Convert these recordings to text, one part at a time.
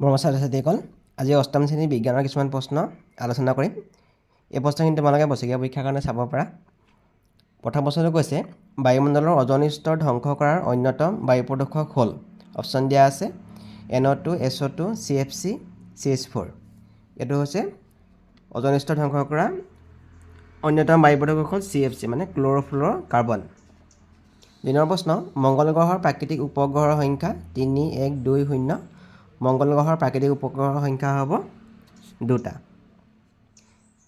মৰমৰ ছাত্ৰ-ছাত্ৰীসকল, আজি অষ্টম শ্ৰেণীৰ বিজ্ঞানৰ কিছুমান প্ৰশ্ন আলোচনা কৰিম। এই প্ৰশ্নখিনি তোমালোকে বছৰীয়া পৰীক্ষাৰ কাৰণে চাব পাৰা। প্ৰথম প্ৰশ্নটো কৈছে, বায়ুমণ্ডলৰ অজন স্তৰ ধ্বংস কৰাৰ অন্যতম বায়ু প্ৰদূষক হ'ল। অপশ্যন দিয়া আছে NO2, SO2, CFC, CH4। এইটো হৈছে অজন স্তৰ ধ্বংস কৰা অন্যতম বায়ু প্ৰদূষক হ'ল CFC, মানে ক্ল'ৰ'ফ্ল'ৰ কাৰ্বন। 2 নম্বৰ প্ৰশ্ন, মংগল গ্ৰহৰ প্ৰাকৃতিক উপগ্ৰহৰ সংখ্যা 3, 1, 2, 0। মংগল গ্ৰহৰ প্ৰাকৃতিক উপগ্ৰহৰ সংখ্যা হ'ব 2টা।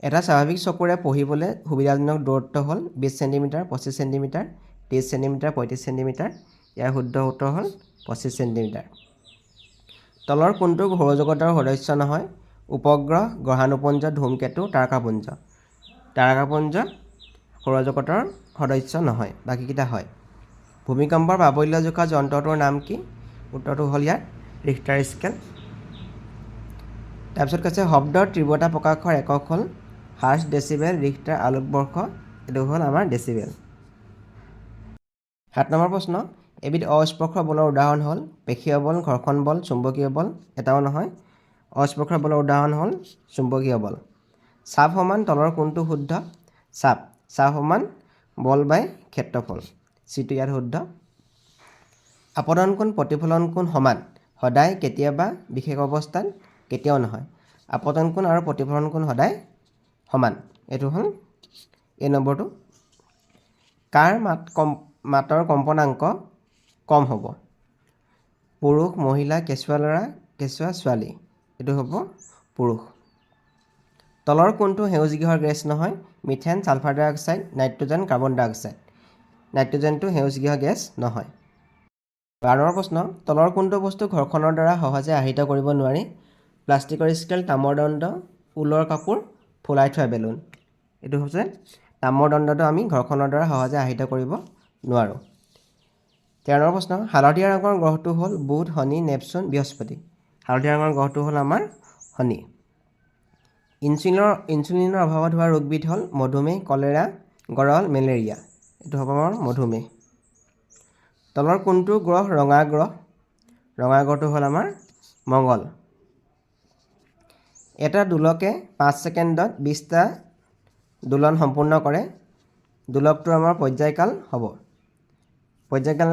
এটা স্বাভাৱিক চকুৰে পঢ়িবলৈ সুবিধাজনক দূৰত্ব হ'ল 20 চেণ্টিমিটাৰ, 25 চেণ্টিমিটাৰ, 30 চেণ্টিমিটাৰ, 35 চেণ্টিমিটাৰ। ইয়াৰ শুদ্ধ উত্তৰ হ'ল 25 চেণ্টিমিটাৰ। তলৰ কোনটো সৌৰজগতৰ সদস্য নহয়? উপগ্ৰহ, গ্ৰহাণুপুঞ্জ, ধূমকেতু, তাৰকাপুঞ্জ। তাৰকাপুঞ্জ সৌৰজগতৰ সদস্য নহয়, বাকীকেইটা হয়। ভূমিকম্পৰ প্ৰাবল্য জোখা যন্ত্ৰটোৰ নাম কি? উত্তৰটো হ'ল ইয়াৰ ৰিখটাৰ স্কেল। তাৰপিছত কৈছে শব্দৰ তীব্ৰতা প্ৰকাশৰ একক হ'ল হাৰ্জ, ডেচিবেল, ৰিখটাৰ, আলোকবৰ্ষ। এইটো হ'ল আমাৰ ডেচিবেল। 7 নম্বৰ প্ৰশ্ন, এবিধ অস্পৰ্শ বলৰ উদাহৰণ হ'ল পেশীয় বল, ঘৰ্ষণ বল, চুম্বকীয় বল। এটাও নহয়। অস্পৰ্শ বলৰ উদাহৰণ হ'ল চুম্বকীয় বল। চাপ সমান তলৰ কোনটো শুদ্ধ? চাপ সমান বল বাই ক্ষেত্ৰফল। চিটো ইয়াত শুদ্ধ। আপতন কোণ, প্ৰতিফলন কোণ সমান সদায়, কেতিয়াবা, বিশেষ অৱস্থাত, কেতিয়াও নহয়। আপতন কোণ আৰু প্ৰতিফলন কোণ সদায় সমান। এইটো হ'ল এই নম্বৰটো। কাৰ মাতৰ কম্পনাংক কম হ'ব? পুৰুষ, মহিলা, কেঁচুৱা ল'ৰা, কেঁচুৱা ছোৱালী। এইটো হ'ব পুৰুষ। তলৰ কোনটো সেউজগৃহৰ গেছ নহয়? মিথেন, ছালফাৰ ডাই অক্সাইড, নাইট্ৰজেন, কাৰ্বন ডাই অক্সাইড। নাইট্ৰজেনটো সেউজগৃহ গেছ নহয়। 12 নম্বৰ প্ৰশ্ন, তলৰ কোনটো বস্তু ঘৰ্ষণৰ দ্বাৰা সহজে আহিত কৰিব নোৱাৰি? প্লাষ্টিকৰ স্কেল, তামৰ দণ্ড, ঊলৰ কাপোৰ, ফুলাই থোৱা বেলুন। এইটো হৈছে তামৰ দণ্ডটো আমি ঘৰ্ষণৰ দ্বাৰা সহজে আহিত কৰিব নোৱাৰোঁ। 13 নম্বৰ প্ৰশ্ন, হালধীয়া ৰঙৰ গ্ৰহটো হ'ল বুধ, শনি, নেপচুন, বৃহস্পতি। হালধীয়া ৰঙৰ গ্ৰহটো হ'ল আমাৰ শনি। ইনচুলিনৰ অভাৱত হোৱা ৰোগবিধ হ'ল মধুমেহ, কলেৰা, গৰল, মেলেৰিয়া। এইটো হ'ব আমাৰ মধুমেহ। তলৰ কোনটো গ্ৰহ ৰঙা গ্ৰহ? ৰঙা গ্ৰহটো হ'ল আমাৰ মংগল। এটা দোলকে 5 ছেকেণ্ডত 20টা দোলন সম্পূৰ্ণ কৰে। দোলকটোৰ আমাৰ পৰ্যায়কাল হ'ব। পৰ্যায়কাল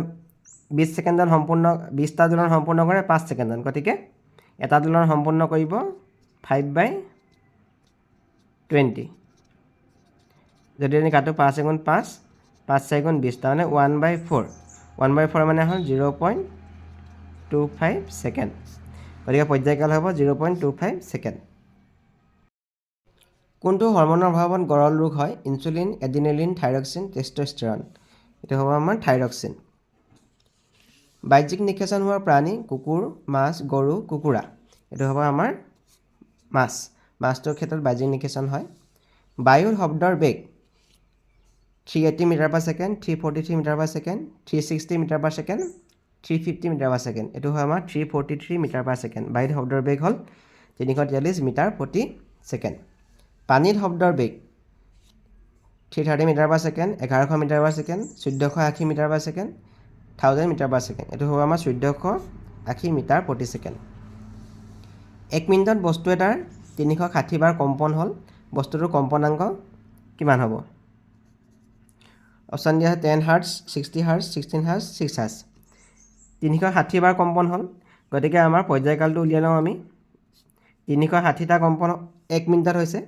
20 ছেকেণ্ডত 20টা দোলন সম্পূৰ্ণ কৰে 5 ছেকেণ্ডত। গতিকে এটা দোলন সম্পূৰ্ণ কৰিব 5/20। যদি আমি কাটো 5 × 5, 5 × 4 = 20, তাৰমানে 1/4। 1/4 মানে হ'ল 0.25 ছেকেণ্ড। গতিকে পৰ্যায়কাল হ'ব 0.25 ছেকেণ্ড। কোনটো হৰম'নৰ অভাৱত গৰল ৰোগ হয়? Insulin, adrenaline, thyroxine, testosterone. এইটো হ'ব আমাৰ থাইৰক্সিন। বাহ্যিক নিষ্কাশন হোৱা প্ৰাণী কুকুৰ, মাছ, গৰু, কুকুৰা। এইটো হ'ব আমাৰ মাছ। মাছটোৰ ক্ষেত্ৰত বাহ্যিক নিষ্কাশন হয়। বায়ুৰ শব্দৰ বেগ 380 মিটাৰ/ছেকেণ্ড, 343 মিটাৰ/ছেকেণ্ড, 360 মিটাৰ/ছেকেণ্ড, 350 মিটাৰ/ছেকেণ্ড। এইটো হয় আমাৰ 343 মিটাৰ/ছেকেণ্ড। বায়ুৰ শব্দৰ বেগ হ'ল 343 মিটাৰ/ছেকেণ্ড। পানীত শব্দৰ বেগ 330 মিটাৰ/ছেকেণ্ড, 1100 মিটাৰ/ছেকেণ্ড, 1480 মিটাৰ/ছেকেণ্ড, 1000 মিটাৰ/ছেকেণ্ড। এইটো হ'ব আমাৰ 1480 মিটাৰ/ছেকেণ্ড। 1 মিনিটত বস্তু এটাৰ 360 বাৰ কম্পন হ'ল। বস্তুটোৰ কম্পনাংক কিমান হ'ব? অপশ্যন দিয়া আছে 10 হাৰ্টজ, 60 হাৰ্টজ, 16 হাৰ্টজ, 6 হাৰ্টজ। 360 বাৰ কম্পন হ'ল। গতিকে আমাৰ পৰ্যায়কালটো উলিয়াই লওঁ আমি। 360টা কম্পন 1 মিনিটত হৈছে।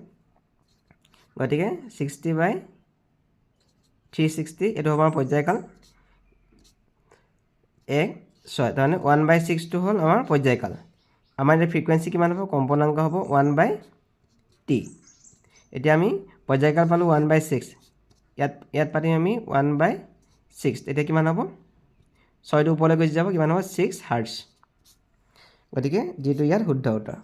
গতিকে 60/360 এইটো হ'ব আমাৰ পৰ্যায়কাল। 6, তাৰমানে 1/6টো হ'ল আমাৰ পৰ্যায়কাল। আমাৰ এতিয়া ফ্ৰিকুৱেঞ্চি কিমান হ'ব? কম্পনাংক হ'ব 1/t। এতিয়া আমি পৰ্যায়কাল পালোঁ 1/6। ইয়াত পাতিম আমি 1/6। এতিয়া কিমান হ'ব? 6টো ওপৰলৈ গুচি যাব, কিমান হ'ব? 6 হাৰ্টজ। গতিকে যিটো ইয়াত শুদ্ধ উত্তৰ।